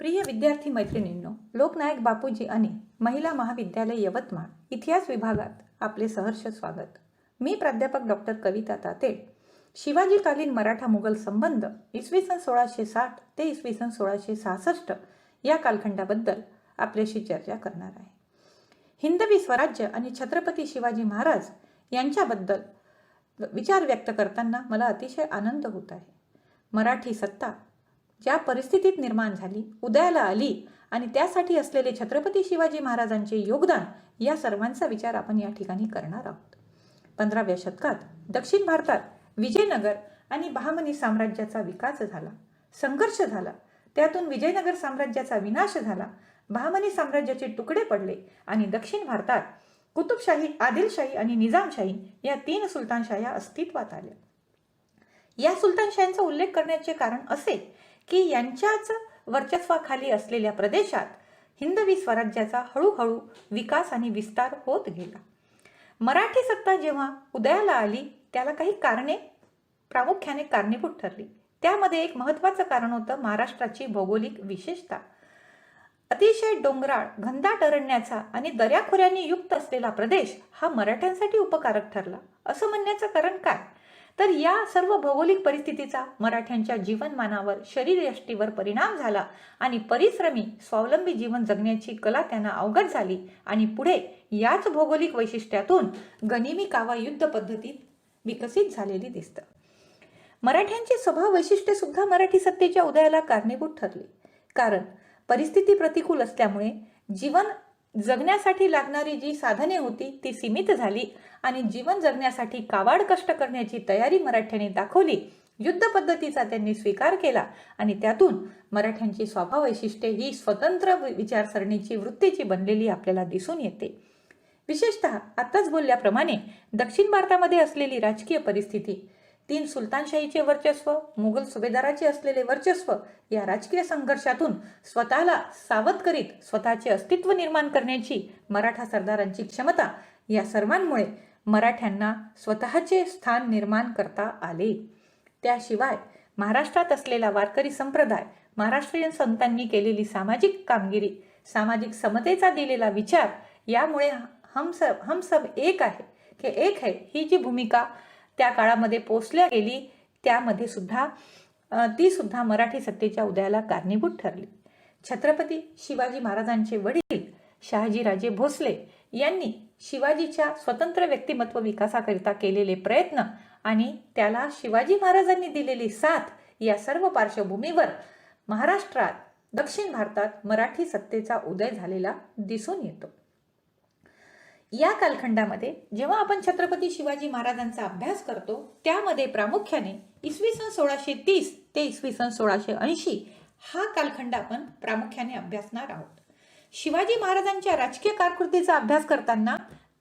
प्रिय विद्यार्थी मैत्रिणींनो, लोकनायक बापूजी आणि महिला महाविद्यालय यवतमाळ इतिहास विभागात आपले सहर्ष स्वागत. मी प्राध्यापक डॉक्टर कविता ताते. शिवाजीकालीन मराठा मुघल संबंध इसवी सन 1660 ते इसवी सन 1666 या कालखंडाबद्दल आपल्याशी चर्चा करणार आहे. हिंदवी स्वराज्य आणि छत्रपती शिवाजी महाराज यांच्याबद्दल विचार व्यक्त करताना मला अतिशय आनंद होत आहे. मराठी सत्ता ज्या परिस्थितीत निर्माण झाली, उदयाला आली आणि त्यासाठी असलेले छत्रपती शिवाजी महाराजांचे योगदान या सर्वांचा विचार आपण या ठिकाणी करणार आहोत. 15व्या शतकात दक्षिण भारतात विजयनगर आणि बहामनी साम्राज्याचा विकास झाला, संघर्ष झाला. त्यातून विजयनगर साम्राज्याचा विनाश झाला, बहामनी साम्राज्याचे तुकडे पडले आणि दक्षिण भारतात कुतुबशाही, आदिलशाही आणि निजामशाही या 3 सुलतानशाह्या अस्तित्वात आल्या. या सुलतानशाह्यांचा उल्लेख करण्याचे कारण असे की यांच्याच वर्चस्वाखाली असलेल्या प्रदेशात हिंदवी स्वराज्याचा हळूहळू विकास आणि विस्तार होत गेला. मराठी सत्ता जेव्हा उदयाला आली त्याला काही कारणे प्रामुख्याने कारणीभूत ठरली. त्यामध्ये एक महत्त्वाचं कारण होतं महाराष्ट्राची भौगोलिक विशेषता. अतिशय डोंगराळ, घनदाट अरण्याचा आणि दऱ्याखोऱ्यांनी युक्त असलेला प्रदेश हा मराठ्यांसाठी उपकारक ठरला. असं म्हणण्याचं कारण काय, तर या सर्व भौगोलिक परिस्थितीचा मराठ्यांच्या जीवनमानावर, शरीरयष्टीवर परिणाम झाला आणि परिश्रमी स्वावलंबी जीवन जगण्याची कला त्यांना अवगत झाली आणि पुढे याच भौगोलिक वैशिष्ट्यातून गनिमी कावा युद्ध पद्धतीत विकसित झालेली दिसतं. मराठ्यांची स्वभाव वैशिष्ट्ये सुद्धा मराठी सत्तेच्या उदयाला कारणीभूत ठरली. कारण परिस्थिती प्रतिकूल असल्यामुळे जीवन जगण्यासाठी लागणारी जी साधने होती ती सीमित झाली आणि जीवन जगण्यासाठी काबाड कष्ट करण्याची तयारी मराठ्यांनी दाखवली. युद्ध पद्धतीचा त्यांनी स्वीकार केला आणि त्यातून मराठ्यांची स्वभाव वैशिष्ट्ये ही स्वतंत्र विचारसरणीची वृत्तीची बनलेली आपल्याला दिसून येते. विशेषतः आताच बोलल्याप्रमाणे दक्षिण भारतामध्ये असलेली राजकीय परिस्थिती, 3 सुलतानशाहीचे वर्चस्व, मुघल सुभेदाराचे असलेले वर्चस्व या राजकीय संघर्षातून स्वतःला सावध करीत स्वतःचे अस्तित्व निर्माण करण्याची मराठा सरदारांची क्षमता, या सर्वांमुळे मराठ्यांना स्वतःचे स्थान निर्माण करता आले. त्याशिवाय महाराष्ट्रात असलेला वारकरी संप्रदाय, महाराष्ट्रीयन संतांनी केलेली सामाजिक कामगिरी, सामाजिक समतेचा दिलेला विचार, यामुळे हम सब एक आहे की एक है ही जी भूमिका त्या काळामध्ये पोचल्या गेली, त्यामध्ये सुद्धा ती सुद्धा मराठी सत्तेच्या उदयाला कारणीभूत ठरली. छत्रपती शिवाजी महाराजांचे वडील शहाजीराजे भोसले यांनी शिवाजीच्या स्वतंत्र व्यक्तिमत्व विकासाकरिता केलेले प्रयत्न आणि त्याला शिवाजी महाराजांनी दिलेली साथ, या सर्व पार्श्वभूमीवर महाराष्ट्रात, दक्षिण भारतात मराठी सत्तेचा उदय झालेला दिसून येतो. या कालखंडामध्ये जेव्हा आपण छत्रपती शिवाजी महाराजांचा अभ्यास करतो त्यामध्ये प्रामुख्याने इसवी सन 1630 ते इसवी सन 1680 हा कालखंड आपण प्रामुख्याने अभ्यासणार आहोत. शिवाजी महाराजांच्या राजकीय कारकिर्दीचा अभ्यास करताना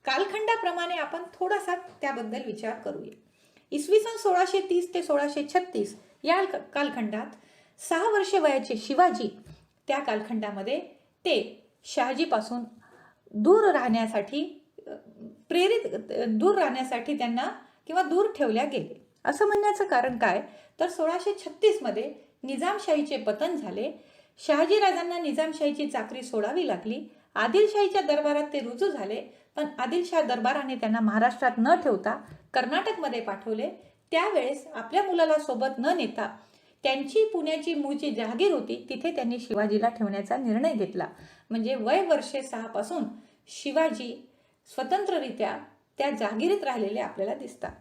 कालखंडाप्रमाणे आपण थोडासा त्याबद्दल विचार करूया. इसवी सन 1630 ते 1636 या कालखंडात 6 वर्षे वयाचे शिवाजी, त्या कालखंडामध्ये ते शहाजीपासून दूर राहण्यासाठी त्यांना किंवा दूर ठेवल्या गेले. असं म्हणण्याचं कारण काय, तर 1636 मध्ये निजामशाहीचे पतन झाले. शहाजीराजांना निजामशाहीची चाकरी सोडावी लागली. आदिलशाहीच्या दरबारात ते रुजू झाले, पण आदिलशाह दरबाराने त्यांना महाराष्ट्रात न ठेवता कर्नाटकमध्ये पाठवले. त्यावेळेस आपल्या मुलाला सोबत न नेता त्यांची पुण्याची मूळची जहागीर होती तिथे त्यांनी शिवाजीला ठेवण्याचा निर्णय घेतला. म्हणजे वय वर्षे 6 पासून शिवाजी स्वतंत्ररित्या त्या जहागिरीत राहिलेले आपल्याला दिसतात.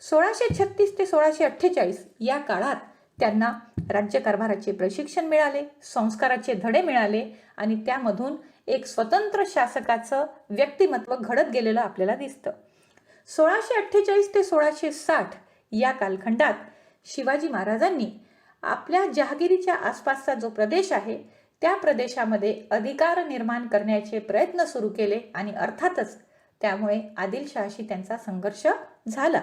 1636 ते 1648 या काळात त्यांना राज्यकारभाराचे प्रशिक्षण मिळाले, संस्काराचे धडे मिळाले आणि त्यामधून एक स्वतंत्र शासकाचं व्यक्तिमत्व घडत गेलेलं आपल्याला दिसतं. 1648 ते 1660 या कालखंडात शिवाजी महाराजांनी आपल्या जहागिरीच्या आसपासचा जो प्रदेश आहे त्या प्रदेशामध्ये अधिकार निर्माण करण्याचे प्रयत्न सुरू केले आणि अर्थातच त्यामुळे आदिलशाहशी त्यांचा संघर्ष झाला.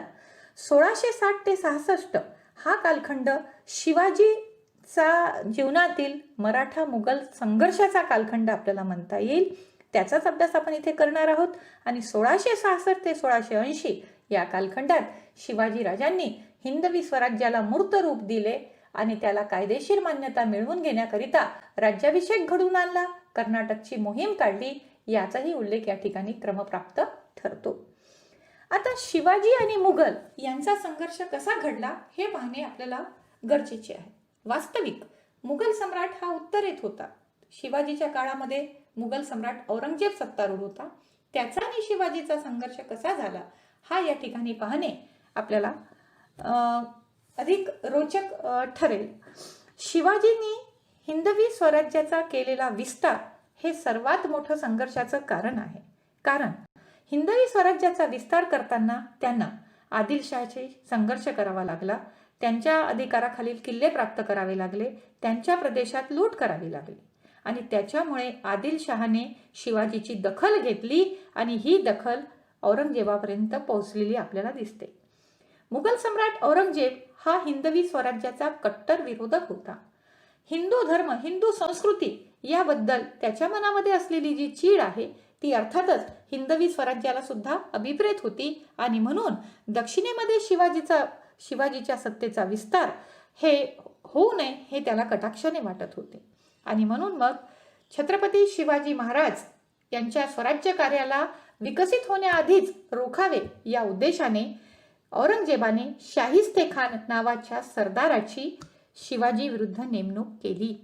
1660 ते 66 हा कालखंड शिवाजीचा जीवनातील मराठा मुघल संघर्षाचा कालखंड आपल्याला म्हणता येईल. त्याचाच अभ्यास आपण इथे करणार आहोत. आणि 1666 ते 1680 या कालखंडात शिवाजी राजांनी हिंदवी स्वराज्याला मूर्त रूप दिले आणि त्याला कायदेशीर मान्यता मिळवून घेण्याकरिता राज्याभिषेक घडवून आणला, कर्नाटकची मोहीम काढली, याचाही उल्लेख या ठिकाणी क्रमप्राप्त ठरतो. आता शिवाजी आणि मुघल यांचा संघर्ष कसा घडला हे पाहणे आपल्याला गरजेचे आहे. वास्तविक मुघल सम्राट हा उत्तरेत होता. शिवाजीच्या काळामध्ये मुघल सम्राट औरंगजेब सत्तारूढ होता. त्याचा आणि शिवाजीचा संघर्ष कसा झाला हा या ठिकाणी पाहणे आपल्याला अधिक रोचक ठरेल. शिवाजींनी हिंदवी स्वराज्याचा केलेला विस्तार हे सर्वात मोठं संघर्षाचं कारण आहे. कारण हिंदवी स्वराज्याचा विस्तार करताना त्यांना आदिलशहाशी संघर्ष करावा लागला. त्यांच्या अधिकाराखालील किल्ले प्राप्त करावे लागले, त्यांच्या प्रदेशात लूट करावी लागली आणि त्याच्यामुळे आदिलशहाने शिवाजीची दखल घेतली आणि ही दखल औरंगजेबापर्यंत पोहोचलेली आपल्याला दिसते. मुघल सम्राट औरंगजेब हा हिंदवी स्वराज्याचा कट्टर विरोधक होता. हिंदू धर्म, हिंदू संस्कृती याबद्दल त्याच्या मनामध्ये असलेली जी चीड आहे ती अर्थातच हिंदवी स्वराज्याला सुद्धा अभिप्रेत होती आणि म्हणून दक्षिणेमध्ये शिवाजीच्या सत्तेचा विस्तार हे होऊ नये हे त्याला कटाक्षाने वाटत होते. आणि म्हणून मग छत्रपती शिवाजी महाराज यांच्या स्वराज्य कार्याला विकसित होण्याआधीच रोखावे या उद्देशाने औरंगजेबाने शाहिस्तेखान नावाच्या सरदाराची शिवाजी विरुद्ध नेमणूक केली.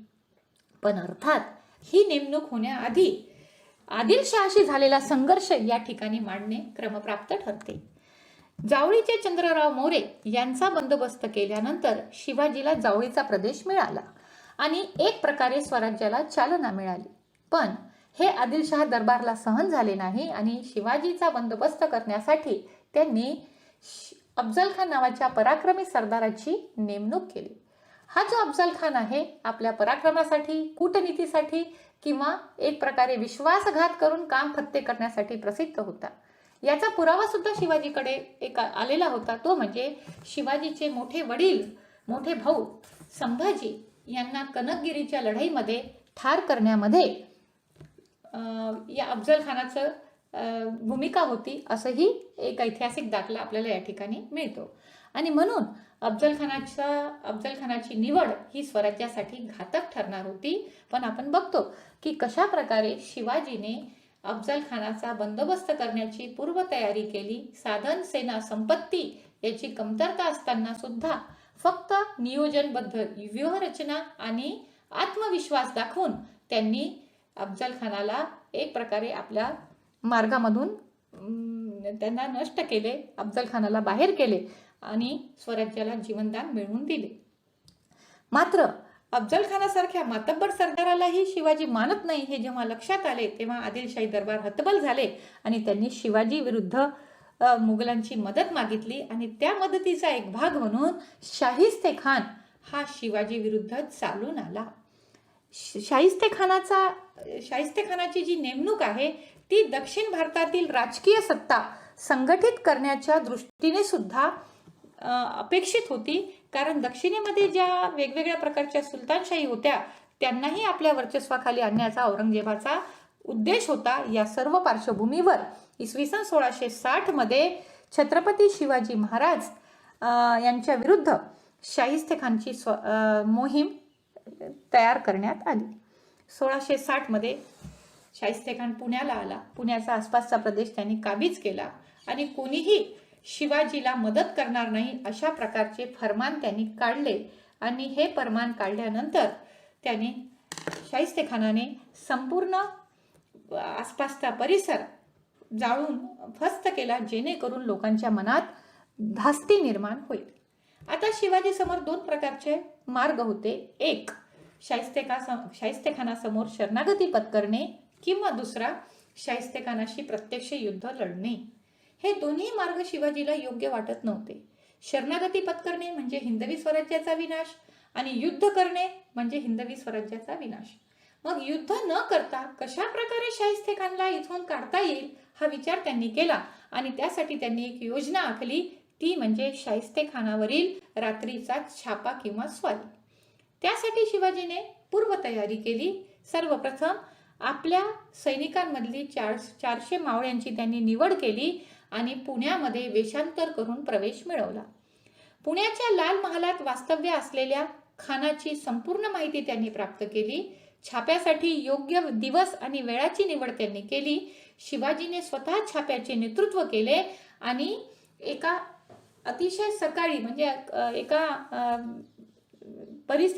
पण अर्थात ही नेमणूक होण्याआधी आदिलशहाशी झालेला संघर्ष या ठिकाणी मांडणे क्रमप्राप्त ठरते. जावळीचे चंद्रराव मोरे यांचा बंदोबस्त केल्यानंतर शिवाजीला जावळीचा प्रदेश मिळाला आणि एक प्रकारे स्वराज्याला चालना मिळाली. पण हे आदिलशहा दरबारला सहन झाले नाही आणि शिवाजीचा बंदोबस्त करण्यासाठी त्यांनी अफजल खान नावाच्या पराक्रमी सरदाराची नेमणूक केली. हा जो अफजल खान आहे आपल्या पराक्रमासाठी, कूटनीतीसाठी किंवा एक प्रकारे विश्वासघात करून काम फत्ते करण्यासाठी प्रसिद्ध होता. याचा पुरावा सुद्धा शिवाजीकडे एक आलेला होता. तो म्हणजे शिवाजीचे मोठे वडील, मोठे भाऊ संभाजी यांना कनकगिरीच्या लढाईमध्ये ठार करण्यामध्ये या अफजल खानाचं भूमिका होती, असंही एक ऐतिहासिक दाखला आपल्याला या ठिकाणी मिळतो. आणि म्हणून अफजल खानाची निवड ही स्वराज्यासाठी घातक ठरणार होती. पण आपण बघतो की कशा प्रकारे शिवाजीने अफजल खानाचा बंदोबस्त करण्याची पूर्वतयारी केली. साधन, सेना, संपत्ती याची कमतरता असताना सुद्धा फक्त नियोजनबद्ध व्यूहरचना आणि आत्मविश्वास दाखवून त्यांनी अफजल खानाला एक प्रकारे आपल्या मार्गामधून त्यांना नष्ट केले, अफजल खानाला बाहेर केले आणि स्वराज्याला जीवनदान मिळवून दिले. मात्र अफजल खानासारख्या मातब्बर सरदारालाही शिवाजी मानत नाही हे जेव्हा लक्षात आले तेव्हा आदिलशाही दरबार हतबल झाले आणि त्यांनी शिवाजी विरुद्ध मुघलांची मदत मागितली आणि त्या मदतीचा एक भाग म्हणून शाहिस्तेखान हा शिवाजी विरुद्ध चालून आला. शाहिस्तेखानाची जी नेमणूक आहे ती दक्षिण भारतातील राजकीय सत्ता संघटित करण्याच्या दृष्टीने सुद्धा अपेक्षित होती. कारण दक्षिणेमध्ये ज्या वेगवेगळ्या प्रकारच्या सुलतानशाही होत्या त्यांनाही आपल्या वर्चस्वाखाली आणण्याचा औरंगजेबाचा उद्देश होता. या सर्व पार्श्वभूमीवर इसवी सन 1660 मध्ये छत्रपती शिवाजी महाराज यांच्या विरुद्ध शाहिस्तेखानची मोहीम तयार करण्यात आली. 1660 मध्ये शाहिस्तेखान पुण्याला आला. पुण्याचा आसपासचा प्रदेश त्यांनी काबीज केला आणि कोणीही शिवाजीला मदत करणार नाही अशा प्रकारचे फरमान त्यांनी काढले. आणि हे फरमान काढल्यानंतर त्यांनी शाहिस्तेखानाने संपूर्ण आसपासचा परिसर जाळून फस्त केला जेणेकरून लोकांच्या मनात धास्ती निर्माण होईल. आता शिवाजी समोर दोन प्रकारचे मार्ग होते. एक, शाहिस्तेखानासमोर शरणागती पत्करणे किंवा दुसरा शाहिस्तेखानाशी प्रत्यक्ष युद्ध लढणे. हे दोन्ही मार्ग शिवाजीला योग्य वाटत नव्हते. शरणागती पत्करणे म्हणजे हिंदवी स्वराज्याचा विनाश आणि युद्ध करणे म्हणजे हिंदवी स्वराज्याचा विनाश. मग युद्ध न करता कशा प्रकारे शाहिस्तेखानला इथून काढता येईल हा विचार त्यांनी केला आणि त्यासाठी त्यांनी एक योजना आखली. ती म्हणजे शाहिस्तेखानावरील रात्रीचा छापा किंवा स्वारी. त्यासाठी शिवाजीने पूर्वतयारी केली. सर्वप्रथम आपल्या सैनिकांमधली 400 मावळ्यांची त्यांनी निवड केली आणि पुण्यामध्ये वेषांतर करून प्रवेश मिळवला. पुण्याच्या लाल महालात वास्तव्य असलेल्या खानाची संपूर्ण माहिती त्यांनी प्राप्त केली. छाप्यासाठी योग्य दिवस आणि वेळाची निवड त्यांनी केली. शिवाजीने स्वतः छाप्याचे नेतृत्व केले आणि एका अतिशय सकाळी म्हणजे एका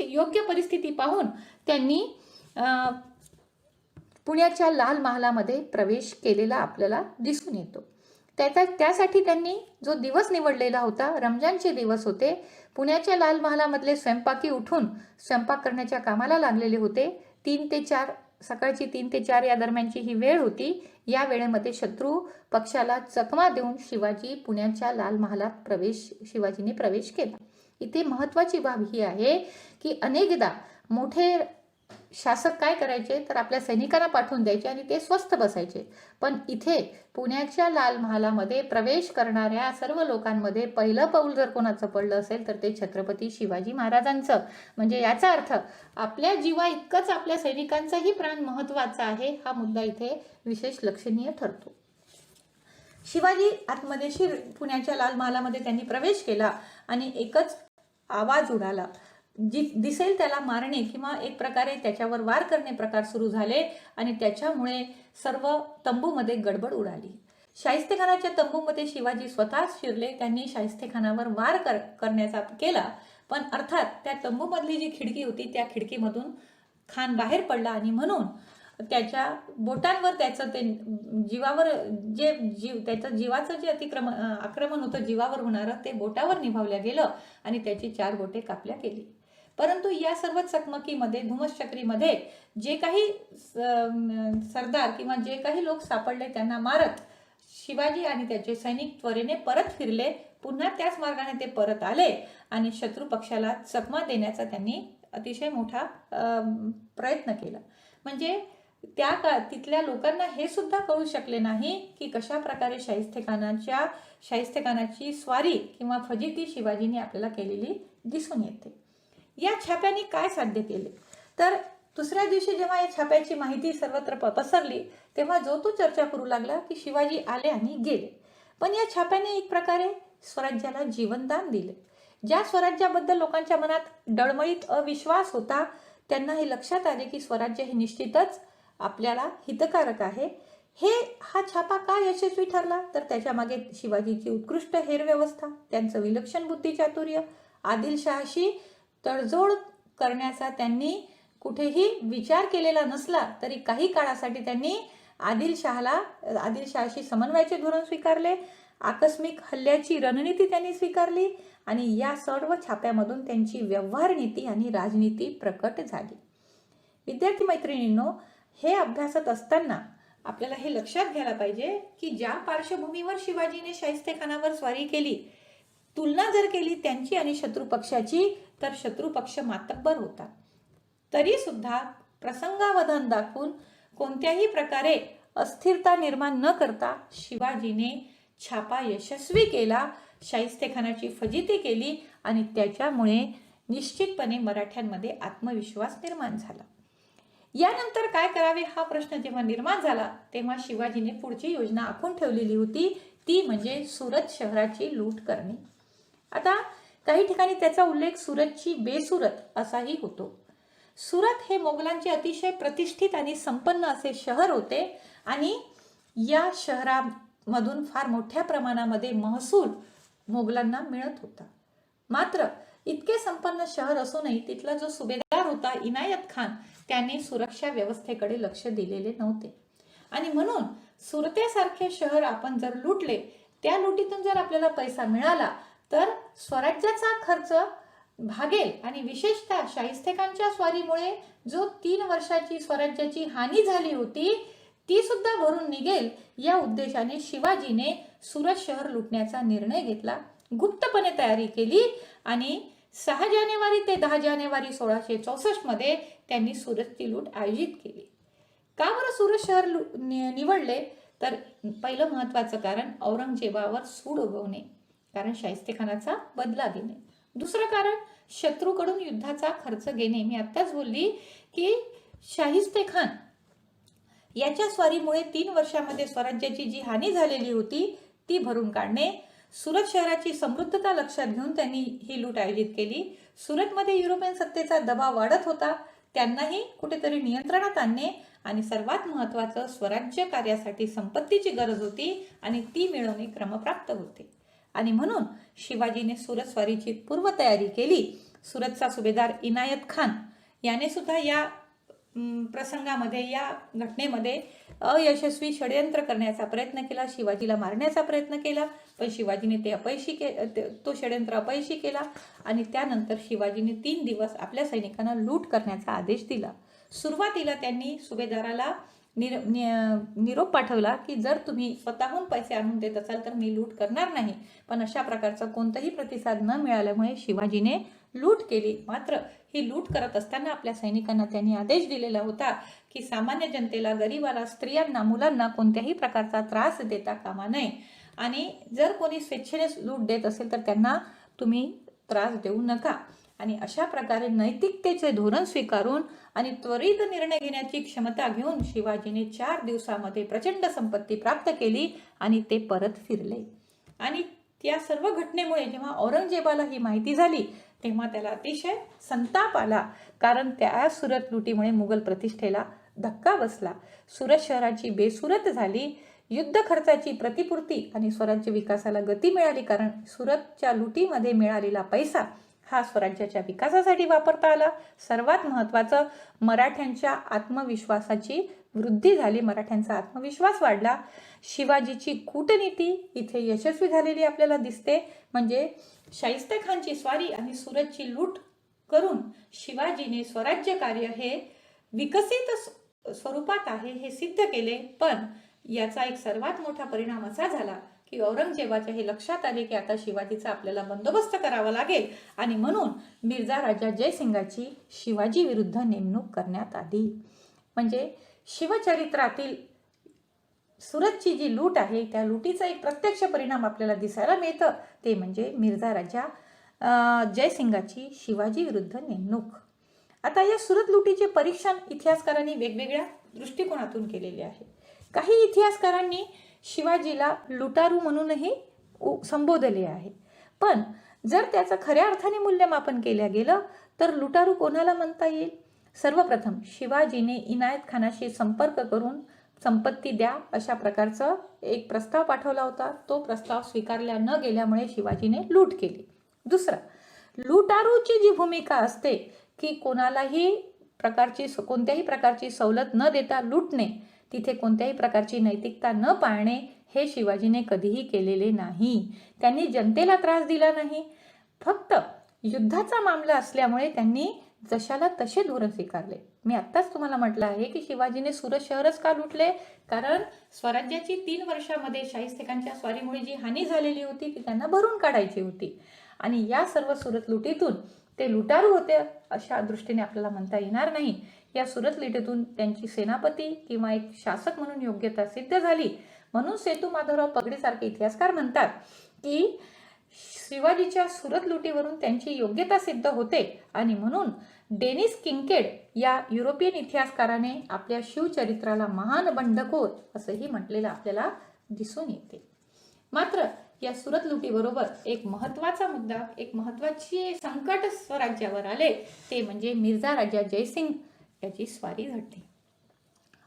योग्य परिस्थिती पाहून त्यांनी पुण्याच्या लाल महालामध्ये प्रवेश केलेला आपल्याला दिसून येतो. त्यासाठी त्यांनी जो दिवस निवडलेला होता, रमजानचे दिवस होते. पुण्याच्या लाल महालामधले स्वयंपाकी उठून स्वयंपाक करण्याच्या कामाला लागलेले होते. 3 ते 4 सकाळची 3 ते 4 या दरम्यानची ही वेळ होती. या वेळेमध्ये शत्रू पक्षाला चकमा देऊन शिवाजी पुण्याच्या लाल महालात शिवाजीने प्रवेश केला. इथे महत्त्वाची बाब ही आहे की अनेकदा मोठे शासक काय करायचे तर आपल्या सैनिकांना पाठवून द्यायचे आणि ते स्वस्थ बसायचे. पण इथे पुण्याच्या लाल महालामध्ये प्रवेश करणाऱ्या सर्व लोकांमध्ये पहिलं पाऊल जर कोणाचं पडलं असेल तर ते छत्रपती शिवाजी महाराजांचं. म्हणजे याचा अर्थ आपल्या जीवा इतकंच आपल्या सैनिकांचाही प्राण महत्त्वाचा आहे, हा मुद्दा इथे विशेष लक्षणीय ठरतो. शिवाजी आतमध्ये पुण्याच्या लाल महालामध्ये त्यांनी प्रवेश केला आणि एकच आवाज उडाला. दिसेल त्याला मारणे किंवा एक प्रकारे त्याच्यावर वार करणे प्रकार सुरू झाले आणि त्याच्यामुळे सर्व तंबूमध्ये गडबड उडाली. शाहिस्तेखानाच्या तंबूमध्ये शिवाजी स्वतः शिरले. त्यांनी शाहिस्तेखानावर वार करण्याचा केला, पण अर्थात त्या तंबूमधली जी खिडकी होती त्या खिडकीमधून खान बाहेर पडला आणि म्हणून त्याच्या बोटांवर त्याचं ते जीवावर त्याचं जीवाचं जे आक्रमण होतं जीवावर होणारं ते बोटावर निभावलं गेलं आणि त्याची 4 बोटे कापल्या गेली. परंतु या सर्व चकमकीमध्ये धुमश्चक्रीमध्ये जे काही सरदार किंवा जे काही लोक सापडले त्यांना मारत शिवाजी आणि त्याचे सैनिक त्वरेने परत फिरले. पुन्हा त्याच मार्गाने ते परत आले आणि शत्रू पक्षाला चकमा देण्याचा त्यांनी अतिशय मोठा प्रयत्न केला. म्हणजे तिथल्या लोकांना हे सुद्धा कळू शकले नाही की कशा प्रकारे शाहिस्तेखानाची स्वारी किंवा फजिती शिवाजीने आपल्याला केलेली दिसून येते. या छाप्याने काय साध्य केले तर दुसऱ्या दिवशी जेव्हा या छाप्याची माहिती सर्वत्र पसरली तेव्हा जो तो चर्चा करू लागला की शिवाजी आले आणि गेले. पण या छाप्याने एक प्रकारे स्वराज्याला जीवनदान दिले. ज्या स्वराज्याबद्दल लोकांच्या मनात डळमळीत अविश्वास होता त्यांना हे लक्षात आले की स्वराज्य हे निश्चितच आपल्याला हितकारक आहे. हा छापा का यशस्वी ठरला तर त्याच्या मागे शिवाजीची उत्कृष्ट हेरव्यवस्था, त्यांचं विलक्षण बुद्धिचातुर्य, आदिलशहाशी तडजोड करण्याचा त्यांनी कुठेही विचार केलेला नसला तरी काही काळासाठी त्यांनी आदिलशहाशी समन्वयाचे धोरण स्वीकारले. आकस्मिक हल्ल्याची रणनीती त्यांनी स्वीकारली आणि या सर्व छाप्यामधून त्यांची व्यवहार नीती आणि राजनीती प्रकट झाली. विद्यार्थी मैत्रिणींनो, हे अभ्यासत असताना आपल्याला हे लक्षात घ्यायला पाहिजे की ज्या पार्श्वभूमीवर शिवाजीने शाहिस्तेखानावर स्वारी केली, तुलना जर केली त्यांची आणि शत्रू पक्षाची तर शत्रू पक्ष मातब्बर होता. तरी सुद्धा प्रसंगावधान दाखवून कोणत्याही प्रकारे अस्थिरता निर्माण न करता शिवाजीने छापा यशस्वी केला, शाहिस्तेखानाची फजिती केली आणि त्याच्यामुळे निश्चितपणे मराठ्यांमध्ये आत्मविश्वास निर्माण झाला. यानंतर काय करावे हा प्रश्न जेव्हा निर्माण झाला तेव्हा शिवाजीने पुढची योजना आखून ठेवलेली होती, ती म्हणजे सुरत शहराची लूट करणे. आता काही ठिकाणी त्याचा उल्लेख सुरतची बेसुरत असाही होतो. सुरत हे मोगलांचे अतिशय प्रतिष्ठित आणि संपन्न असे शहर होते आणि या शहरामधून फार मोठ्या प्रमाणामध्ये महसूल मोगलांना मिळत होता. मात्र इतके संपन्न शहर असूनही तिथला जो सुभेदार होता इनायत खान, त्याने सुरक्षा व्यवस्थेकडे लक्ष दिलेले नव्हते आणि म्हणून सुरतेसारखे शहर आपण जर लुटले, त्या लुटीतून जर आपल्याला पैसा मिळाला तर स्वराज्याचा खर्च भागेल आणि विशेषतः शाहिस्तेखानच्या स्वारीमुळे जो 3 वर्षाची स्वराज्याची हानी झाली होती ती सुद्धा भरून निघेल. या उद्देशाने शिवाजीने सुरत शहर लुटण्याचा निर्णय घेतला. गुप्तपणे तयारी केली आणि 6 जानेवारी ते 10 जानेवारी 1664 मध्ये त्यांनी सुरतची लूट आयोजित केली. का बरं सुरत शहर निवडले तर पहिलं महत्वाचं कारण औरंगजेबावर सूड उगवणे, कारण शाहिस्तेखानाचा बदला घेणे. दुसरं कारण शत्रूकडून युद्धाचा खर्च घेणे. मी आत्ताच बोलली की शाहिस्तेखान याच्या स्वारीमुळे 3 वर्षामध्ये स्वराज्याची जी हानी झालेली होती ती भरून काढणे. सुरत शहराची समृद्धता लक्षात घेऊन त्यांनी ही लूट आयोजित केली. सुरतमध्ये युरोपियन सत्तेचा दबाव वाढत होता, त्यांनाही कुठेतरी नियंत्रणात आणणे आणि सर्वात महत्त्वाचं स्वराज्य कार्यासाठी संपत्तीची गरज होती आणि ती मिळवणे क्रमप्राप्त होते. आणि म्हणून शिवाजीने सुरत स्वारीची पूर्वतयारी केली. सुरतचा सुभेदार इनायत खान याने सुद्धा या प्रसंगामध्ये, या घटनेमध्ये अयशस्वी षडयंत्र करण्याचा प्रयत्न केला, शिवाजीला मारण्याचा प्रयत्न केला, पण शिवाजीने तो षडयंत्र अपयशी केला. आणि त्यानंतर शिवाजीने 3 दिवस आपल्या सैनिकांना लूट करण्याचा आदेश दिला. सुरुवातीला त्यांनी सुभेदाराला निरोप पाठवला की जर तुम्ही स्वतःहून पैसे आणून देत असाल तर मी लूट करणार नाही, पण अशा प्रकारचा कोणताही प्रतिसाद न मिळाल्यामुळे शिवाजीने लूट केली. मात्र ही लूट करत असताना आपल्या सैनिकांना त्यांनी आदेश दिलेला होता की सामान्य जनतेला, गरिबाला, स्त्रियांना, मुलांना कोणत्याही प्रकारचा त्रास देता कामा नये आणि जर कोणी स्वेच्छेने लूट देत असेल तर त्यांना तुम्ही त्रास देऊ नका. आणि अशा प्रकारे नैतिकतेचे धोरण स्वीकारून आणि त्वरित निर्णय घेण्याची क्षमता घेऊन शिवाजीने 4 दिवसामध्ये प्रचंड संपत्ती प्राप्त केली आणि ते परत फिरले. आणि त्या सर्व घटनेमुळे जेव्हा औरंगजेबाला ही माहिती झाली तेव्हा त्याला अतिशय संताप आला, कारण त्या सुरत लुटीमुळे मुघल प्रतिष्ठेला धक्का बसला. सुरत शहराची बेसुरत झाली, युद्ध खर्चाची प्रतिपूर्ती आणि स्वराज्य विकासाला गती मिळाली, कारण सुरतच्या लुटीमध्ये मिळालेला पैसा हा स्वराज्याच्या विकासासाठी वापरता आला. सर्वात महत्त्वाचं, मराठ्यांच्या आत्मविश्वासाची वृद्धी झाली, मराठ्यांचा आत्मविश्वास वाढला. शिवाजीची कूटनीती इथे यशस्वी झालेली आपल्याला दिसते. म्हणजे शाहिस्तेखानची स्वारी आणि सुरतची लूट करून शिवाजीने स्वराज्य कार्य हे विकसित स्वरूपात आहे हे सिद्ध केले. पण याचा एक सर्वात मोठा परिणाम असा झाला की औरंगजेबाच्या हे लक्षात आले की आता शिवाजीचा आपल्याला बंदोबस्त करावा लागेल आणि म्हणून मिर्झा राजा जयसिंगाची शिवाजी विरुद्ध नेमणूक करण्यात आली. म्हणजे शिवचरित्रातील सुरतची जी लूट आहे त्या लुटीचा एक प्रत्यक्ष परिणाम आपल्याला दिसायला मिळतं, ते म्हणजे मिर्झा राजा जयसिंगाची शिवाजी विरुद्ध नेमणूक. आता या सुरत लुटीचे परीक्षण इतिहासकारांनी वेगवेगळ्या दृष्टिकोनातून केलेले आहे. काही इतिहासकारांनी शिवाजीला लुटारू म्हणूनही संबोधले आहे, पण जर त्याचं खऱ्या अर्थाने मूल्यमापन केलं गेलं तर लुटारू कोणाला म्हणता येईल? सर्वप्रथम शिवाजीने इनायत खानाशी संपर्क करून संपत्ती द्या अशा प्रकारचा एक प्रस्ताव पाठवला होता. तो प्रस्ताव स्वीकारला न गेल्यामुळे शिवाजीने लूट केली. दुसरा, लुटारूची जी भूमिका असते की कोणालाही कोणत्याही प्रकारची सवलत न देता लुटणे, तिथे कोणत्याही प्रकारची नैतिकता न पाळणे, हे शिवाजीने कधीही केलेले नाही. त्यांनी जनतेला त्रास दिला नाही, फक्त युद्धाचा मामला असल्यामुळे त्यांनी जशाला तसे धोरण स्वीकारले. मी आत्ताच तुम्हाला म्हटलं आहे की शिवाजीने सुरत शहरच का लुटले, कारण स्वराज्याची 3 वर्षामध्ये शाहिस्तेखानच्या स्वारीमुळे जी हानी झालेली होती ती त्यांना भरून काढायची होती. आणि या सर्व सुरत लुटीतून ते लुटारू होते अशा दृष्टीने आपल्याला म्हणता येणार नाही. या सुरत लुटीतून त्यांची सेनापती किंवा एक शासक म्हणून योग्यता सिद्ध झाली. म्हणून सेतू माधवराव पगडीसारखे इतिहासकार म्हणतात की शिवाजीच्या सुरत लुटीवरून त्यांची योग्यता सिद्ध होते आणि म्हणून डेनिस किंकेड या युरोपियन इतिहासकाराने आपल्या शिवचरित्राला महान बंडखोर असंही म्हटलेलं आपल्याला दिसून येते. मात्र या सुरत लुटीबरोबर एक महत्त्वाचा मुद्दा, एक महत्त्वाची संकट स्वराज्यावर आले, ते म्हणजे मिर्झा राजा जयसिंग याची स्वारी घडली.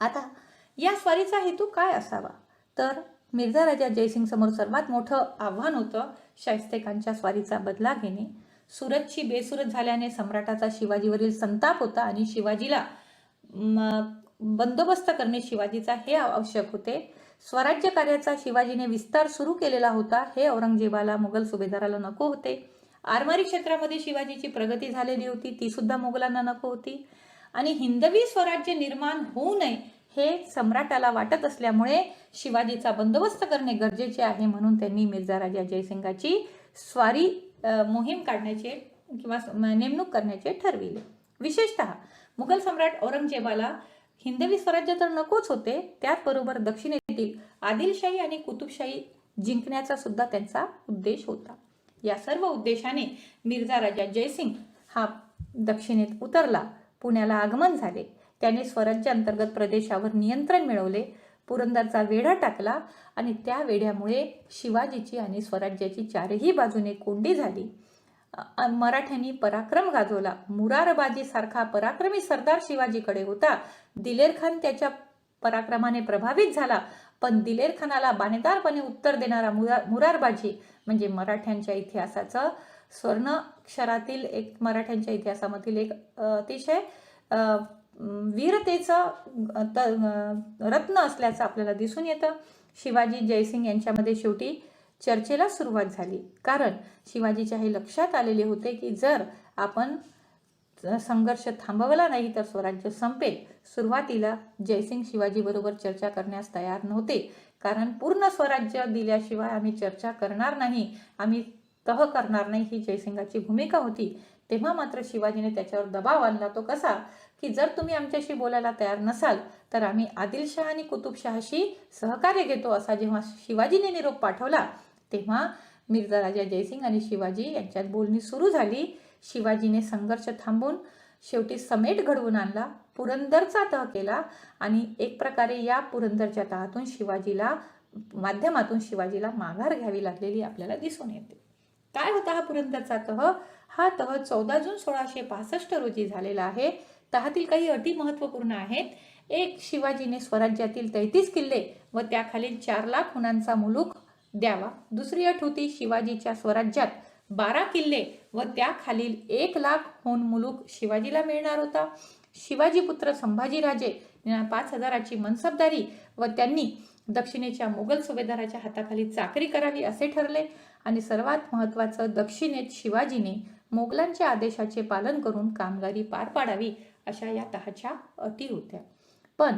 आता या स्वारीचा हेतू काय असावा, तर मिर्झा राजा जयसिंग समोर सर्वात मोठं आव्हान होतं शाहिस्तेखानच्या स्वारीचा बदला घेणे. सुरतची बेसुरत झाल्याने सम्राटाचा शिवाजीवरील संताप होता आणि शिवाजीला बंदोबस्त करणे शिवाजीचा हे आवश्यक होते. स्वराज्य कार्याचा शिवाजीने विस्तार सुरू केलेला होता, हे औरंगजेबाला, मुघल सुभेदाराला नको होते. आरमारी क्षेत्रामध्ये शिवाजीची प्रगती झालेली होती, ती सुद्धा मुघलांना नको होती. आणि हिंदवी स्वराज्य निर्माण होऊ नये हे सम्राटाला वाटत असल्यामुळे शिवाजीचा बंदोबस्त करणे गरजेचे आहे. म्हणून त्यांनी मिर्झा राजा जयसिंगाची स्वारी मोहीम काढण्याचे किंवा नेमणूक करण्याचे ठरविले. विशेषतः मुघल सम्राट औरंगजेबाला हिंदवी स्वराज्य तर नकोच होते, त्याचबरोबर दक्षिणेतील आदिलशाही आणि कुतुबशाही जिंकण्याचा सुद्धा त्यांचा उद्देश होता. या सर्व उद्देशाने मिर्झा राजा जयसिंग हा दक्षिणेत उतरला, पुण्याला आगमन झाले. त्याने स्वराज्य अंतर्गत प्रदेशावर नियंत्रण मिळवले, पुरंदरचा वेढा टाकला आणि त्या वेढ्यामुळे शिवाजीची आणि स्वराज्याची 4ही बाजूने कोंडी झाली. मराठ्यांनी पराक्रम गाजवला. मुरारबाजी सारखा पराक्रमी सरदार शिवाजीकडे होता. दिलेर खान त्याच्या पराक्रमाने प्रभावित झाला, पण दिलेर खानाला बाणेदारपणे उत्तर देणारा मुरारबाजी म्हणजे मराठ्यांच्या इतिहासाचं स्वर्णाक्षरातील एक, मराठ्यांच्या इतिहासामधील एक अतिशय वीरतेचं रत्न असल्याचं आपल्याला दिसून येतं. शिवाजी जयसिंग यांच्यामध्ये शेवटी चर्चेला सुरुवात झाली, कारण शिवाजीच्या हे लक्षात आलेले होते की जर आपण संघर्ष थांबवला नाही तर स्वराज्य संपेल. सुरुवातीला जयसिंग शिवाजी बरोबर चर्चा करण्यास तयार नव्हते, कारण पूर्ण स्वराज्य दिल्याशिवाय आम्ही चर्चा करणार नाही, आम्ही तह करणार नाही, ही जयसिंगाची भूमिका होती. तेव्हा मात्र शिवाजीने त्याच्यावर दबाव आणला. तो कसा की जर तुम्ही आमच्याशी बोलायला तयार नसाल तर आम्ही आदिलशाह आणि कुतुबशहाशी सहकार्य घेतो, असा जेव्हा शिवाजीने निरोप पाठवला तेव्हा मिर्झा राजा जयसिंग आणि शिवाजी यांच्यात बोलणी सुरू झाली. शिवाजीने संघर्ष थांबून शेवटी समेट घडवून आणला, पुरंदरचा तह केला आणि एक प्रकारे या पुरंदरच्या तहातून माध्यमातून शिवाजीला माघार घ्यावी लागलेली आपल्याला दिसून येते. काय होता हा पुरंदरचा तह? हा तह 14 जून 1665 रोजी झालेला आहे. तहातील काही अटी महत्त्वपूर्ण आहेत. एक, शिवाजीने स्वराज्यातील 33 किल्ले व त्याखालील 4 लाख हुनांचा मुलूक द्यावा. दुसरी अट होती, शिवाजीच्या स्वराज्यात 12 किल्ले व त्याखालील 1 लाख होन मुलूक शिवाजीला मिळणार होता. शिवाजी पुत्र संभाजीराजे 5,000ची मनसबदारी व त्यांनी दक्षिणेच्या मोगल सुभेदाराच्या हाताखाली चाकरी करावी असे ठरले. आणि सर्वात महत्त्वाचं, दक्षिणेत शिवाजीने मोगलांच्या आदेशाचे पालन करून कामगारी पार पाडावी, अशा या तहाच्या अटी होत्या. पण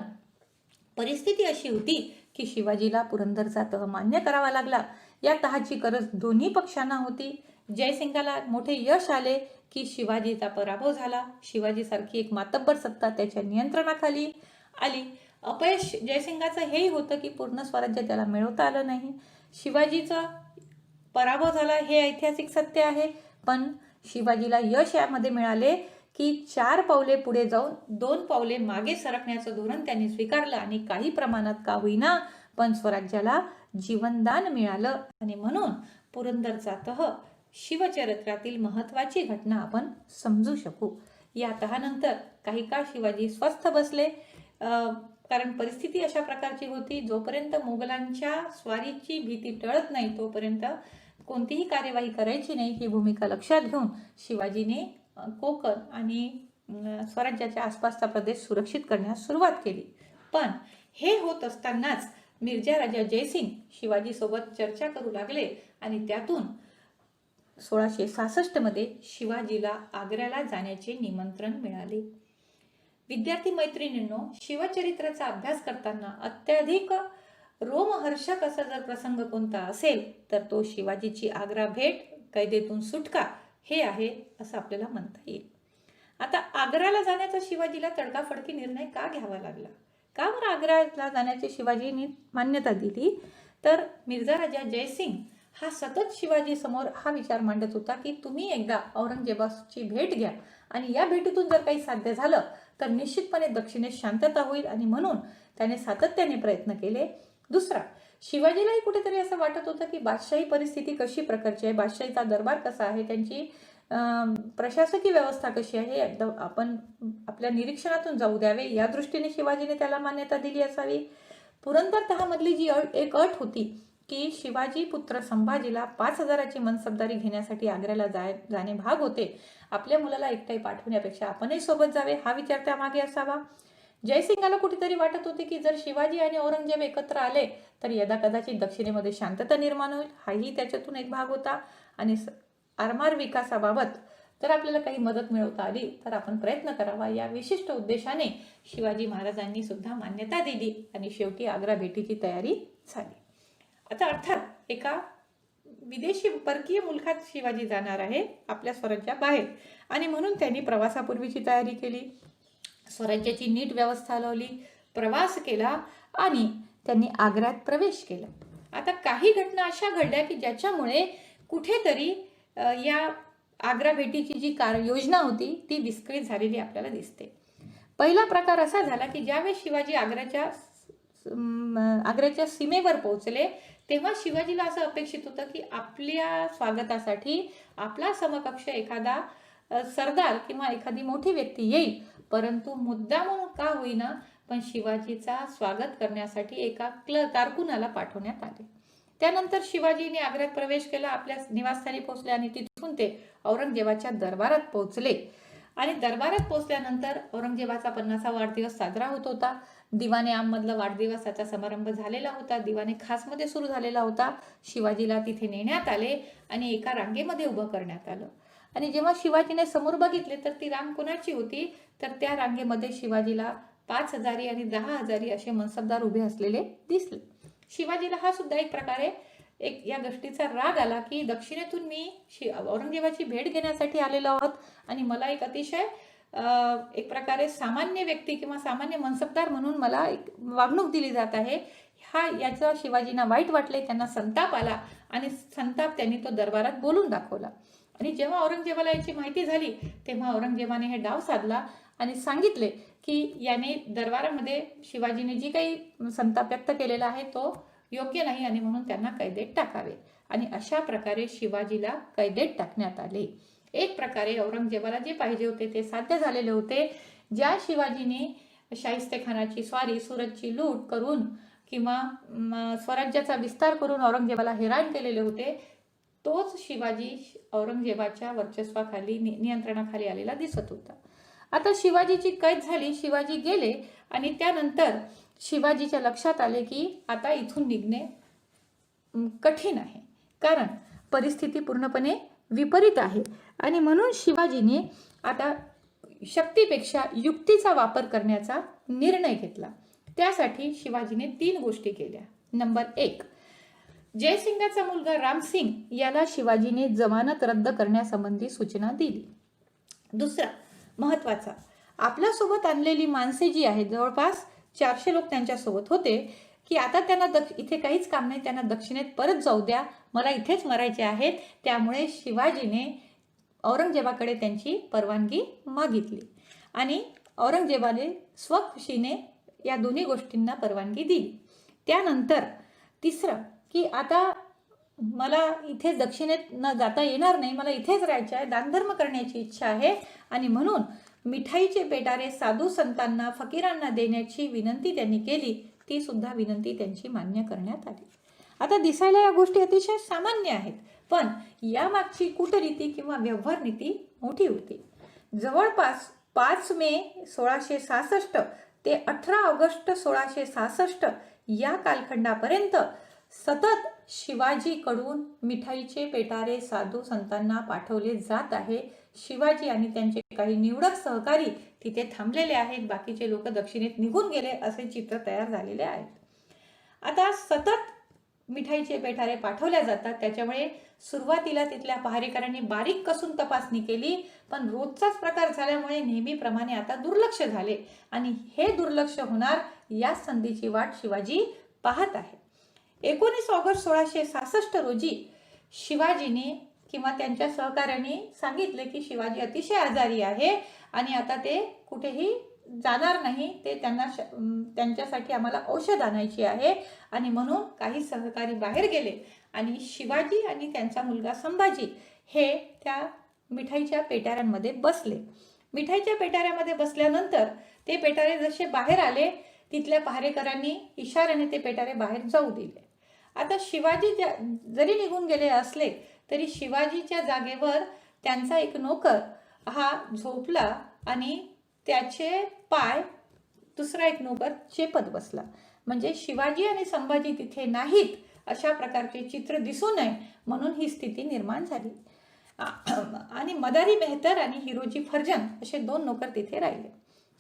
परिस्थिती अशी होती की शिवाजीला पुरंदरचा तह मान्य करावा लागला. या तहाची गरज दोन्ही पक्षांना होती. जयसिंगाला मोठे यश आले की शिवाजीचा पराभव झाला, शिवाजीसारखी एक मातब्बर सत्ता त्याच्या नियंत्रणाखाली आली. अपयश जयसिंगाचं हेही होतं की पूर्ण स्वराज्य त्याला मिळवता आलं नाही. शिवाजीचा पराभव झाला हे ऐतिहासिक सत्य आहे, पण शिवाजीला यश यामध्ये मिळाले की 4 पावले पुढे जाऊन 2 पावले मागे सरकण्याचं धोरण त्यांनी स्वीकारलं आणि काही प्रमाणात का होईना पण स्वराज्याला जीवनदान मिळालं. आणि म्हणून पुरंदरचा तह शिवचरित्रातील महत्त्वाची घटना आपण समजू शकू. या तहानंतर काही काळ शिवाजी स्वस्थ बसले, कारण परिस्थिती अशा प्रकारची होती, जोपर्यंत मोगलांच्या स्वारीची भीती टळत नाही तोपर्यंत कोणतीही कार्यवाही करायची नाही, ही भूमिका लक्षात घेऊन शिवाजीने कोकण आणि स्वराज्याच्या आसपासचा प्रदेश सुरक्षित करण्यास सुरुवात केली. पण हे होत असतानाच मिर्झा राजा जयसिंग शिवाजी सोबत चर्चा करू लागले आणि त्यातून 1666 मध्ये शिवाजीला आग्र्याला जाण्याचे निमंत्रण मिळाले. विद्यार्थी मैत्रिणींनो, शिवचरित्राचा अभ्यास करताना अत्याधिक रोमहर्षक असा जर प्रसंग कोणता असेल तर तो शिवाजीची आग्रा भेट, कैदेतून सुटका हे आहे असं आपल्याला म्हणता येईल. आता आग्र्याला जाण्याचा शिवाजीला तडकाफडकी निर्णय का घ्यावा लागला? का बरं आग्र्याला जाण्याची शिवाजींनी मान्यता दिली? तर मिर्झा राजा जयसिंग हा सतत शिवाजी समोर हा विचार मांडत होता की तुम्ही एकदा औरंगजेबाची भेट घ्या आणि या भेटीतून जर काही साध्य झालं तर निश्चितपणे दक्षिणेत शांतता होईल, आणि म्हणून त्याने सातत्याने प्रयत्न केले. दुसरा, शिवाजीलाही कुठेतरी असं वाटत होतं की बादशाही परिस्थिती कशी प्रकारची आहे, बादशाहीचा दरबार कसा आहे, त्यांची प्रशासकीय व्यवस्था कशी आहे, आपण आपल्या निरीक्षणातून जाऊ द्यावे, या दृष्टीने शिवाजीने त्याला मान्यता दिली असावी. पुरंदर तहामधली जी एक अट होती की शिवाजी पुत्र संभाजीला 5,000ची मनसबदारी घेण्यासाठी आग्र्याला जाणे भाग होते, आपल्या मुलाला एकटाही पाठवण्यापेक्षा आपणही सोबत जावे, हा विचार त्यामागे असावा. जयसिंगाला कुठेतरी वाटत होते की जर शिवाजी आणि औरंगजेब एकत्र आले तर यदा कदाचित दक्षिणेमध्ये शांतता निर्माण होईल, हाही त्याच्यातून एक भाग होता. आणि आरमार विकासाबाबत जर आपल्याला काही मदत मिळवता आली तर आपण प्रयत्न करावा, या विशिष्ट उद्देशाने शिवाजी महाराजांनी सुद्धा मान्यता दिली आणि शेवटी आग्रा भेटीची तयारी झाली. आता अर्थात एका विदेशी परकीय मुलखात शिवाजी जाणार आहे आपल्या स्वराज्याबाहेर, आणि म्हणून त्यांनी प्रवासापूर्वीची तयारी केली, स्वराज्याची नीट व्यवस्था लावली, प्रवास केला आणि त्यांनी आग्र्यात प्रवेश केला. आता काही घटना अशा घडल्या की ज्याच्यामुळे कुठेतरी या आग्रा भेटीची जी योजना होती ती विस्कळीत झालेली आपल्याला दिसते. पहिला प्रकार असा झाला की ज्यावेळेस शिवाजी आग्र्याच्या आग्र्याच्या सीमेवर पोहोचले तेव्हा शिवाजीला असं अपेक्षित होतं की आपल्या स्वागतासाठी आपला समकक्ष एखादा सरदार किंवा एखादी मोठी व्यक्ती येईल, परंतु मुद्दामून का होईना पण शिवाजीचा स्वागत करण्यासाठी एका कारकुनाला पाठवण्यात आले. त्यानंतर शिवाजीने आग्र्यात प्रवेश केला, आपल्या निवासस्थानी पोहोचले आणि तिथून ते औरंगजेबाच्या दरबारात पोहोचले. आणि दरबारात पोहोचल्यानंतर औरंगजेबाचा 50वा वाढदिवस साजरा होत होता. दिवाने आम मधला वाढदिवसाचा समारंभ झालेला होता. दिवाने खास मध्ये सुरू झालेला होता. शिवाजीला तिथे नेण्यात आले आणि एका रांगेमध्ये उभं करण्यात आलं. आणि जेव्हा शिवाजीने समोर बघितले तर ती रांग कोणाची होती, तर त्या रांगेमध्ये शिवाजीला 5,000 आणि 10,000 असे मनसबदार उभे असलेले दिसले. शिवाजीला हा सुद्धा एक प्रकारे या गोष्टीचा राग आला की दक्षिणेतून मी औरंगजेबाची भेट घेण्यासाठी आलेलो आहोत आणि मला एक अतिशय एक प्रकारे सामान्य व्यक्ती किंवा सामान्य मनसबदार म्हणून मला एक वागणूक दिली जात आहे. याचा शिवाजींना वाईट वाटले, त्यांना संताप आला आणि संताप त्यांनी तो दरबारात बोलून दाखवला. आणि जेव्हा औरंगजेबाला याची माहिती झाली तेव्हा औरंगजेबाने हे डाव साधला आणि सांगितले की याने दरबारामध्ये शिवाजीने जी काही संताप व्यक्त केलेला आहे तो योग्य नाही आणि म्हणून त्यांना कैदेत टाकावे. आणि अशा प्रकारे शिवाजीला कैदेत टाकण्यात आले. एक प्रकारे औरंगजेबाला जे पाहिजे होते ते साध्य झालेले होते. ज्या शिवाजीने शाहिस्तेखानाची स्वारी, सुरतची लूट करून किंवा स्वराज्याचा विस्तार करून औरंगजेबाला हैराण केलेले होते, तोच शिवाजी औरंगजेबाच्या वर्चस्वाखाली नियंत्रणाखाली आलेला दिसत होता. आता शिवाजीची कैद झाली, शिवाजी गेले आणि त्यानंतर शिवाजीच्या लक्षात आले की आता इथून निघणे कठीण आहे, कारण परिस्थिती पूर्णपणे विपरीत आहे. आणि म्हणून शिवाजीने आता शक्तीपेक्षा युक्तीचा वापर करण्याचा निर्णय घेतला. त्यासाठी शिवाजीने 3 गोष्टी केल्या. नंबर 1, जयसिंगाचा मुलगा रामसिंग याला शिवाजीने जमानत रद्द करण्यासंबंधी सूचना दिली. दुसरा महत्वाचा, आपल्यासोबत आणलेली माणसे जी आहेत, जवळपास 400 लोक त्यांच्यासोबत होते, की आता त्यांना इथे काहीच काम नाही, त्यांना दक्षिणेत परत जाऊ द्या, मला इथेच मरायचे आहेत. त्यामुळे शिवाजीने औरंगजेबाकडे त्यांची परवानगी मागितली आणि औरंगजेबाने स्वखुशीने या दोन्ही गोष्टींना परवानगी दिली. त्यानंतर तिसरं, की आता मला इथे दक्षिणेत न जाता येणार नाही, मला इथेच राहायचे आहे, दानधर्म करण्याची इच्छा आहे आणि म्हणून मिठाईचे पेटारे साधू संतांना, फकीरांना देण्याची विनंती त्यांनी केली. ती सुद्धा विनंती त्यांची मान्य करण्यात आली. आता दिसायला या गोष्टी अतिशय सामान्य आहेत, पण यामागची कूटनीती किंवा व्यवहार नीती मोठी होती. जवळपास 5 मे 1666 ते 18 ऑगस्ट 1666 या कालखंडापर्यंत सतत शिवाजीकडून मिठाईचे पेटारे साधू संतांना पाठवले जात आहे. शिवाजी आणि त्यांचे काही निवडक सहकारी तिथे थांबलेले आहेत, बाकीचे लोक दक्षिणेत निघून गेले, असे चित्र तयार झालेले आहे. आता सतत मिठाईचे पेटारे पाठवल्या जातात, त्याच्यामुळे सुरुवातीला तिथल्या पहारेकरांनी बारीक कसून तपासणी केली, पण रोजचाच प्रकार झाल्यामुळे नेहमीप्रमाणे आता दुर्लक्ष झाले आणि हे दुर्लक्ष होणार या संधीची वाट शिवाजी पाहत आहे. 19 ऑगस्ट 1666 रोजी शिवाजीने किंवा त्यांच्या सहकाऱ्यांनी सांगितले की शिवाजी अतिशय आजारी आहे आणि आता ते कुठेही जाणार नाही, ते त्यांच्यासाठी आम्हाला औषध आणायची आहे. आणि म्हणून काही सहकारी बाहेर गेले आणि शिवाजी आणि त्यांचा मुलगा संभाजी हे त्या मिठाईच्या पेटाऱ्यांमध्ये बसले. मिठाईच्या पेटाऱ्यामध्ये बसल्यानंतर ते पेटारे जसे बाहेर आले, तिथल्या पहारेकरांनी इशाऱ्याने ते पेटारे बाहेर जाऊ दिले. आता शिवाजी जरी निघून गेले असले तरी शिवाजीच्या जागेवर त्यांचा एक नोकर हा झोपला आणि त्याचे पाय दुसरा एक नोकर चेपत बसला. म्हणजे शिवाजी आणि संभाजी तिथे नाहीत अशा प्रकारचे चित्र दिसू नये म्हणून ही स्थिती निर्माण झाली. आणि मदारी मेहतर आणि हिरोजी फर्जन असे 2 नोकर तिथे राहिले.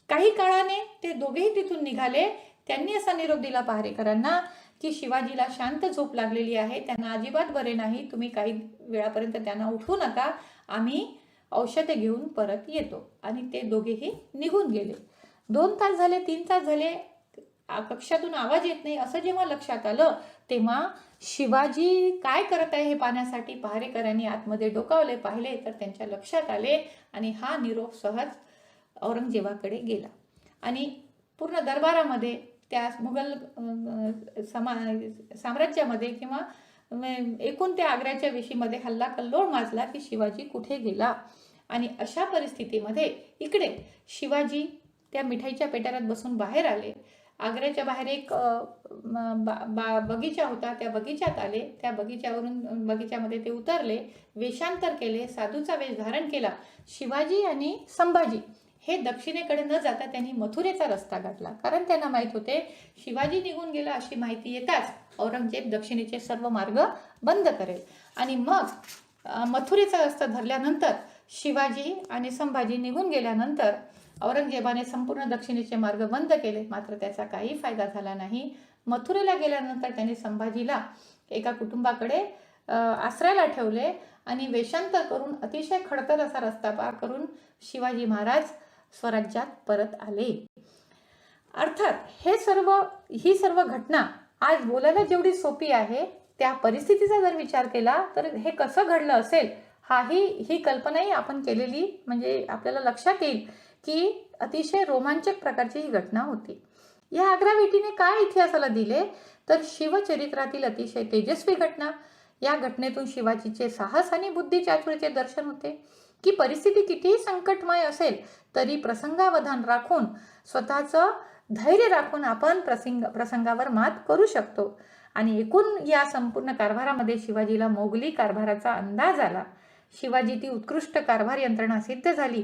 काही काळाने ते दोघेही तिथून निघाले. त्यांनी असा निरोप दिला पहारेकरांना की शिवाजीला शांत झोप लागलेली आहे, त्यांना अजिबात बरे नाही, तुम्ही काही वेळापर्यंत त्यांना उठवू नका, आम्ही औषधे घेऊन परत येतो. आणि ते दोघेही निघून गेले. 2 तास झाले, 3 तास झाले, कक्षातून आवाज येत नाही. असं जेव्हा लक्षात आलं तेव्हा शिवाजी काय करत आहे हे पाहण्यासाठी पहारेकरांनी आतमध्ये डोकावले. पाहिले तर त्यांच्या लक्षात आले आणि हा निरोप सहज औरंगजेबाकडे गेला आणि पूर्ण दरबारामध्ये त्या मुघल साम्राज्यामध्ये किंवा एकूण त्या आग्र्याच्या विशीमध्ये हल्ला कल्लोळ माजला की शिवाजी कुठे गेला. आणि अशा परिस्थितीमध्ये इकडे शिवाजी त्या मिठाईच्या पेटाऱ्यात बसून बाहेर आले. आग्र्याच्या बाहेर एक बगीचा होता, त्या बगीच्यात आले. त्या बगीच्यामध्ये ते उतरले, वेषांतर केले, साधूचा वेश धारण केला. शिवाजी आणि संभाजी हे दक्षिणेकडे न जाता त्यांनी मथुरेचा रस्ता गाठला, कारण त्यांना माहीत होते शिवाजी निघून गेला अशी माहिती येताच औरंगजेब दक्षिणेचे सर्व मार्ग बंद करेल. आणि मग मथुरेचा रस्ता धरल्यानंतर शिवाजी आणि संभाजी निघून गेल्यानंतर औरंगजेबाने संपूर्ण दक्षिणेचे मार्ग बंद केले. मात्र त्याचा काही फायदा झाला नाही. मथुरेला गेल्यानंतर त्यांनी संभाजीला एका कुटुंबाकडे आश्रयाला ठेवले आणि वेषांतर करून अतिशय खडतर असा रस्ता पार करून शिवाजी महाराज स्वराज्यात परत आले. अर्थात ही सर्व घटना आज बोलायला जेवढी सोपी आहे, त्या परिस्थितीचा जर विचार केला तर हे कसं घडलं असेल ही कल्पनाही आपण केलेली म्हणजे आपल्याला लक्षात येईल की अतिशय रोमांचक प्रकारची ही घटना होती. या आग्रा भेटीने काय इतिहासाला दिले तर शिवचरित्रातील अतिशय तेजस्वी घटना. या घटनेतून शिवाजीचे साहस आणि बुद्धिचातुर्याचे दर्शन होते की परिस्थिती कितीही संकटमय असेल तरी प्रसंगावधान राखून स्वतःचं धैर्य राखून आपण प्रसंगावर मात करू शकतो. आणि एकूण या संपूर्ण कारभारामध्ये शिवाजीला मोगली कारभाराचा अंदाज आला. शिवाजी ती उत्कृष्ट कारभार यंत्रणा सिद्ध झाली.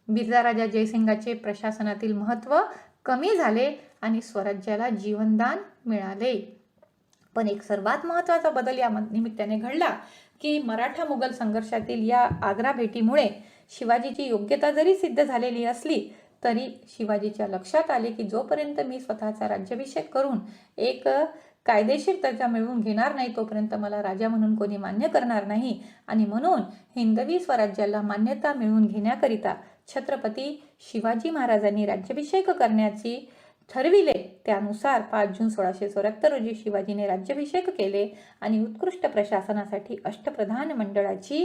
बिरजा राजा जयसिंगाचे प्रशासनातील महत्त्व कमी झाले आणि स्वराज्याला जीवनदान मिळाले. पण एक सर्वात महत्त्वाचा बदल या निमित्ताने घडला की मराठा मुघल संघर्षातील या आग्रा भेटीमुळे शिवाजीची योग्यता जरी सिद्ध झालेली असली तरी शिवाजीच्या लक्षात आले की जोपर्यंत मी स्वतःचा राज्याभिषेक करून एक कायदेशीर दर्जा मिळवून घेणार नाही तोपर्यंत मला राजा म्हणून कोणी मान्य करणार नाही. आणि म्हणून हिंदवी स्वराज्याला मान्यता मिळवून घेण्याकरिता छत्रपती शिवाजी महाराजांनी राज्याभिषेक करण्याची ठरविले. त्यानुसार 5 जून 1674 रोजी शिवाजीने राज्याभिषेक केले आणि उत्कृष्ट प्रशासनासाठी अष्टप्रधान मंडळाची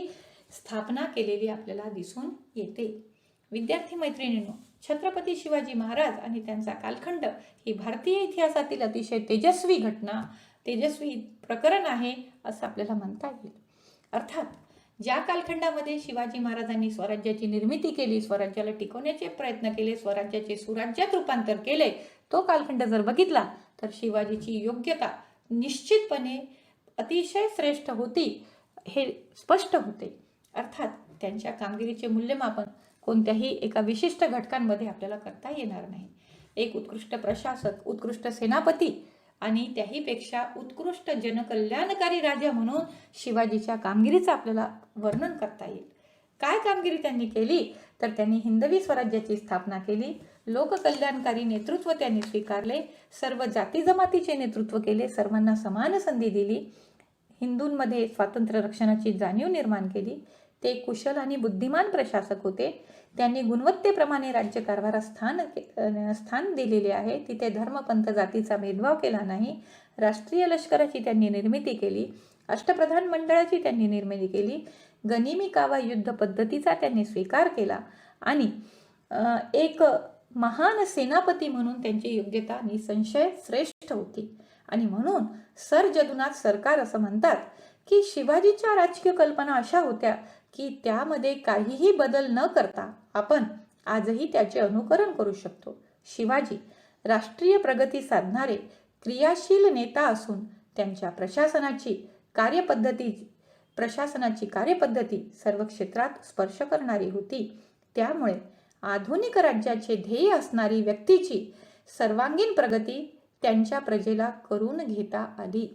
स्थापना केलेली आपल्याला दिसून येते. विद्यार्थी मैत्रिणींनो, छत्रपती शिवाजी महाराज आणि त्यांचा कालखंड ही भारतीय इतिहासातील अतिशय तेजस्वी प्रकरण आहे असं आपल्याला म्हणता येईल. अर्थात ज्या कालखंडामध्ये शिवाजी महाराजांनी स्वराज्याची निर्मिती केली, स्वराज्याला टिकवण्याचे प्रयत्न केले, स्वराज्याचे सुराज्यात रूपांतर केले, तो कालखंड जर बघितला तर शिवाजीची योग्यता निश्चितपणे अतिशय श्रेष्ठ होती हे स्पष्ट होते. अर्थात त्यांच्या कामगिरीचे मूल्यमापन कोणत्याही एका विशिष्ट घटकांमध्ये आपल्याला करता येणार नाही. एक उत्कृष्ट प्रशासक, उत्कृष्ट सेनापती आणि त्याहीपेक्षा उत्कृष्ट जनकल्याणकारी राजा म्हणून शिवाजीच्या कामगिरीचं आपल्याला वर्णन करता येईल. काय कामगिरी त्यांनी केली तर त्यांनी हिंदवी स्वराज्याची स्थापना केली, लोककल्याणकारी नेतृत्व त्यांनी स्वीकारले, सर्व जाती जमातीचे नेतृत्व केले, सर्वांना समान संधी दिली, हिंदूंमध्ये स्वातंत्र्य रक्षणाची जाणीव निर्माण केली. ते कुशल आणि बुद्धिमान प्रशासक होते. त्यांनी गुणवत्तेप्रमाणे राज्यकारभारात स्थान दिलेले आहे. तिथे धर्मपंथ जातीचा भेदभाव केला नाही. राष्ट्रीय लष्कराची त्यांनी निर्मिती केली, अष्टप्रधान मंडळाची त्यांनी निर्मिती केली, गनिमी कावा युद्ध पद्धतीचा त्यांनी स्वीकार केला आणि एक महान सेनापती म्हणून त्यांची योग्यता निसंशय श्रेष्ठ होती. आणि म्हणून सर जदुनाथ सरकार असं म्हणतात की शिवाजीच्या राजकीय कल्पना अशा होत्या की त्यामध्ये काहीही बदल न करता आपण आजही त्याचे अनुकरण करू शकतो. शिवाजी राष्ट्रीय प्रगती साधणारे क्रियाशील नेता असून त्यांच्या प्रशासनाची कार्यपद्धती सर्व क्षेत्रात स्पर्श करणारी होती. त्यामुळे आधुनिक राज्याचे ध्येय असणारी व्यक्तीची सर्वांगीण प्रगती त्यांच्या प्रजेला करून घेता आली.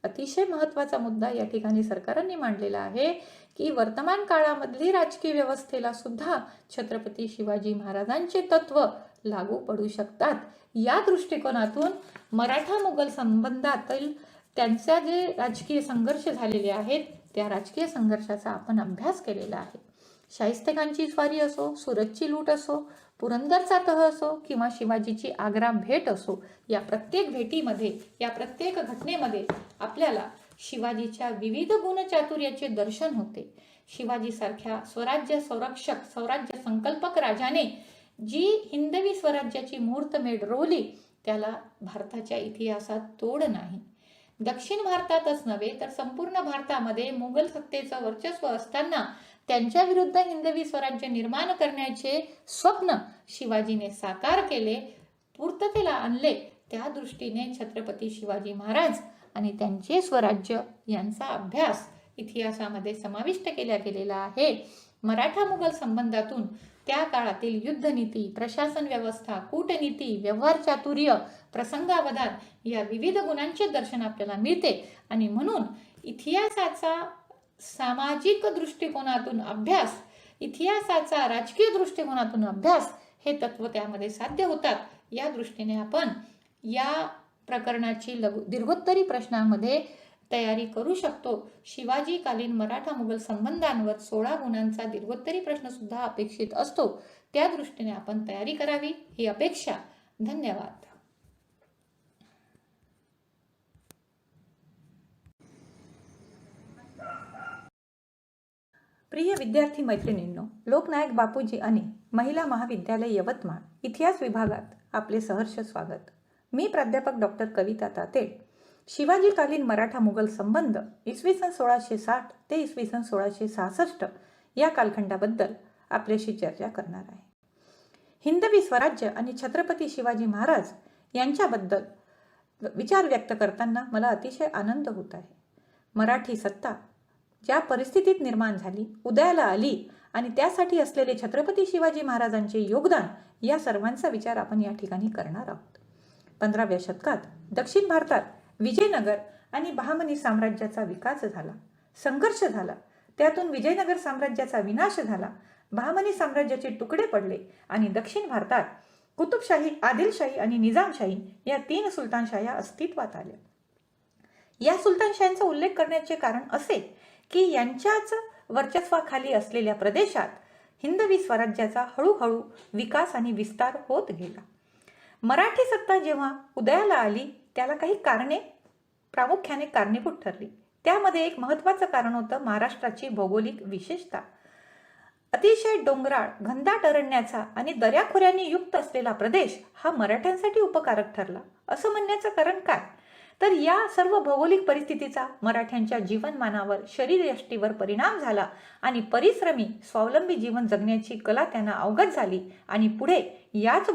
अतिशय महत्त्वाचा मुद्दा या ठिकाणी सरकारने मांडलेला आहे की वर्तमान काळामधली राजकीय व्यवस्थेला सुद्धा छत्रपती शिवाजी महाराजांचे तत्व लागू पडू शकतात. या दृष्टिकोनातून मराठा मुघल संबंधातील त्यांच्या जे राजकीय संघर्ष झालेले आहेत त्या राजकीय संघर्षाचा आपण अभ्यास केलेला आहे. शाहिस्तेखानची स्वारी असो, सुरतची लूट असो, पुरंदरचा तह असो किंवा शिवाजीची आग्रा भेट असो, या प्रत्येक भेटीमध्ये, या प्रत्येक घटनेमध्ये आपल्याला शिवाजीच्या विविध गुणचातुर्याचे दर्शन होते. शिवाजीसारख्या स्वराज्य संरक्षक, स्वराज्य संकल्पक राजाने जी हिंदवी स्वराज्याची मुहूर्तमेढ रोवली त्याला भारताच्या इतिहासात तोड नाही. दक्षिण भारतातच नव्हे तर संपूर्ण भारतामध्ये मुघल सत्तेचं वर्चस्व असताना त्यांच्या विरुद्ध हिंदवी स्वराज्य निर्माण करण्याचे स्वप्न शिवाजीने साकार केले, पूर्ततेला आणले. त्या दृष्टीने छत्रपती शिवाजी महाराज आणि त्यांचे स्वराज्य यांचा अभ्यास इतिहासामध्ये समाविष्ट केला गेलेला आहे. मराठा मुघल संबंधातून त्या काळातील युद्धनीती, प्रशासन व्यवस्था, कूटनीती, व्यवहार चातुर्य, प्रसंगावधान या विविध गुणांचे दर्शन आपल्याला मिळते. आणि म्हणून इतिहासाचा सामाजिक दृष्टिकोनातून अभ्यास, इतिहासाचा राजकीय दृष्टिकोनातून अभ्यास हे तत्व त्यामध्ये साध्य होतात. या दृष्टीने आपण या प्रकरणाची दीर्घोत्तरी प्रश्नांमध्ये तयारी करू शकतो. शिवाजीकालीन मराठा मुघल संबंधांवर 16 गुणांचा दीर्घोत्तरी प्रश्न सुद्धा अपेक्षित असतो. त्या दृष्टीने आपण तयारी करावी ही अपेक्षा. धन्यवाद. प्रिय विद्यार्थी मैत्रिणींनो, लोकनायक बापूजी अने महिला महाविद्यालय यवतमाळ इतिहास विभागात आपले सहर्ष स्वागत. मी प्राध्यापक डॉक्टर कविता तातेड. शिवाजीकालीन मराठा मुघल संबंध इसवी सन 1660 ते इसवी सन 1666 या कालखंडाबद्दल आपल्याशी चर्चा करणार आहे. हिंदवी स्वराज्य आणि छत्रपती शिवाजी महाराज यांच्याबद्दल विचार व्यक्त करताना मला अतिशय आनंद होत आहे. मराठी सत्ता ज्या परिस्थितीत निर्माण झाली, उदयाला आली आणि त्यासाठी असलेले छत्रपती शिवाजी महाराजांचे योगदान या सर्वांचा विचार आपण या ठिकाणी करणार आहोत. 15व्या शतकात दक्षिण भारतात विजयनगर आणि बहामनी साम्राज्याचा विकास झाला, संघर्ष झाला. त्यातून विजयनगर साम्राज्याचा विनाश झाला, बहामनी साम्राज्याचे तुकडे पडले आणि दक्षिण भारतात कुतुबशाही, आदिलशाही आणि निजामशाही या 3 सुलतानशाह्या अस्तित्वात आल्या. या सुलतानशाह्यांचा उल्लेख करण्याचे कारण असे की यांच्याच वर्चस्वाखाली असलेल्या प्रदेशात हिंदवी स्वराज्याचा हळूहळू विकास आणि विस्तार होत गेला. मराठी सत्ता जेव्हा उदयाला आली त्याला काही कारणे प्रामुख्याने कारणीभूत ठरली. त्यामध्ये एक महत्त्वाचं कारण होतं महाराष्ट्राची भौगोलिक विशेषता. अतिशय डोंगराळ, घनदाट अरण्याचा आणि दऱ्याखोऱ्यांनी युक्त असलेला प्रदेश हा मराठ्यांसाठी उपकारक ठरला. असं म्हणण्याचं कारण काय? तर या सर्व भौगोलिक परिस्थितीचा मराठ्यांच्या जीवनमानावर, शरीरयष्टीवर परिणाम झाला आणि परिश्रमी स्वावलंबी जीवन जगण्याची कला त्यांना अवगत झाली आणि पुढे याच